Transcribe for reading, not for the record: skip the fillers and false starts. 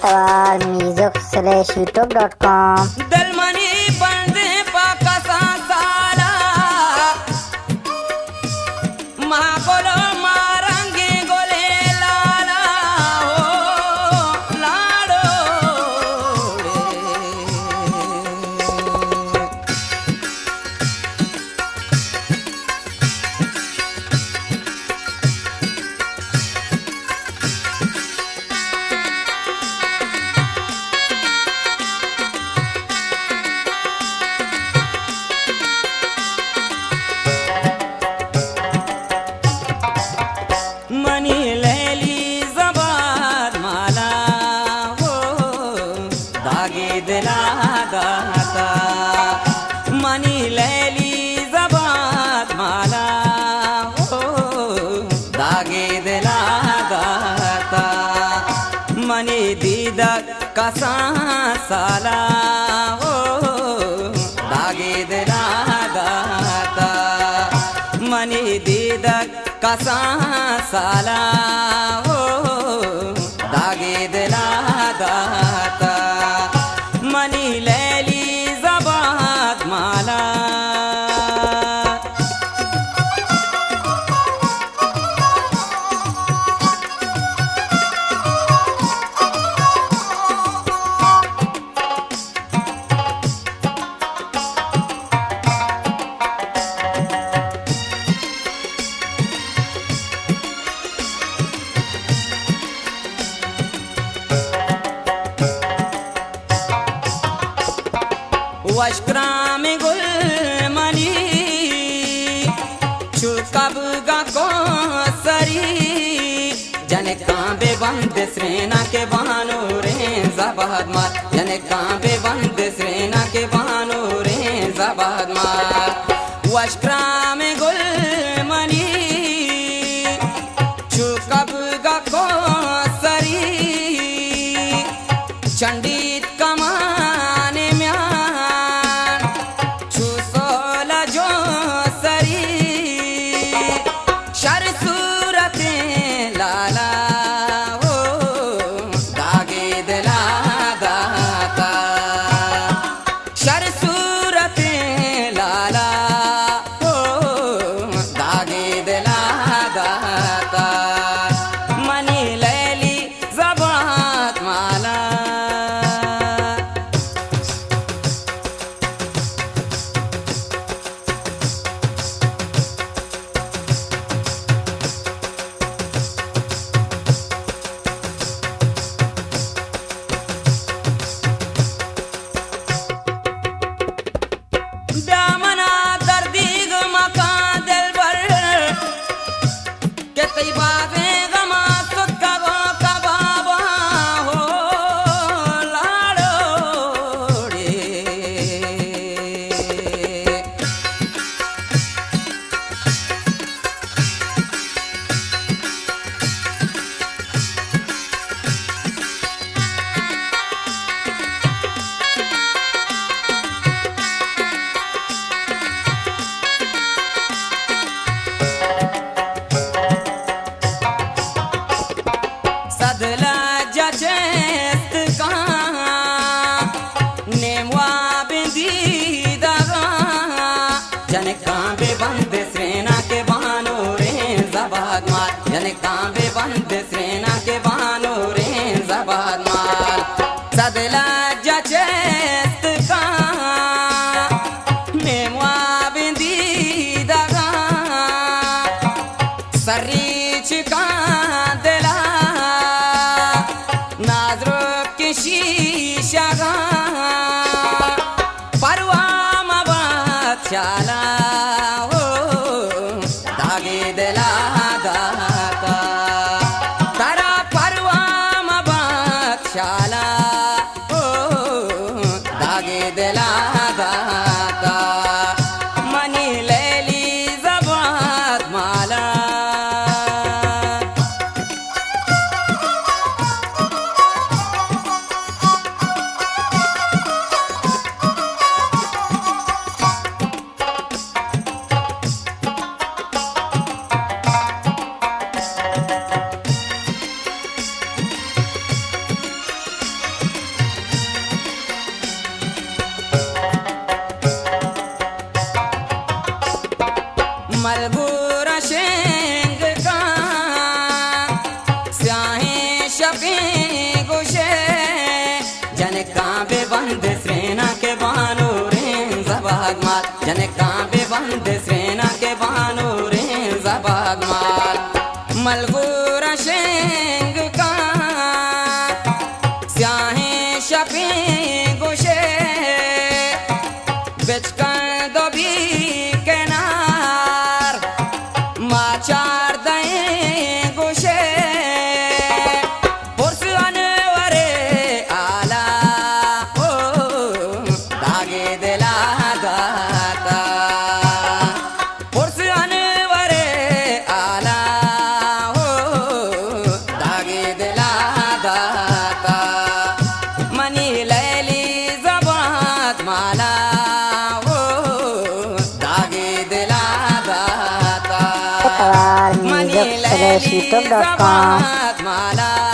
Atawar music/youtube.com दलमनी बंदे पाका साला महाकोलो मारंगे गोले लाला हो लाडो मनी लैली जबाद माला हो दागे दिला गाता मनी लैली जबाद माला हो दागे दिला गाता मनी दीदक कसा साला हो दागे दिला गाता मनी दीदक कसा साला हो दागे दिला गाता मनी लैली जबाद माला वश्क्राम गुल मनी चुकब को सरी जने कांबे बंद श्रेना के बानो रे जबाद मार जने कांबे बंद श्रेना के बानो रे जबाद मार वश्क्राम गुल मनी चुकब को सरी चंडित कमाने म्यान छुसोला जो सरी शर सूरते लाला हो दागे दिला गाता शर सूरते लाला हो दागे दिला गाता मनी लैली जबात माला दामना दर्दी मका दिल भर के कई बातें गमा सुखा गो कबाबा हो लाडो रे सदला जचेस्त का नेमवा बिंदी दगा जने कांबे बंद श्रेना के बानो रे जबाद मार जने कांबे बंद श्रेना के बानो रे जबाद मार सदला जचेस्त का नेमवा बिंदी दगा सरीच का दिला नाजरुक की शीशा परवाम बादशाला हो दागे दिला गाता तारा परवाम बादशाला हो दागे दिला गाता मनी लैली जबाद माला जने कांबे बंद सेना के बानो रे जबाग मार मलगूरा शेंग का स्याहे शपी गोशे बेचकर दबी के नार माचार दए गोशे पुरसुअन वरे आला ओ दागे दिला दाता पुरसुअन वरे आला ओ दागे दिला दाता मनी लैली जबात माला music.com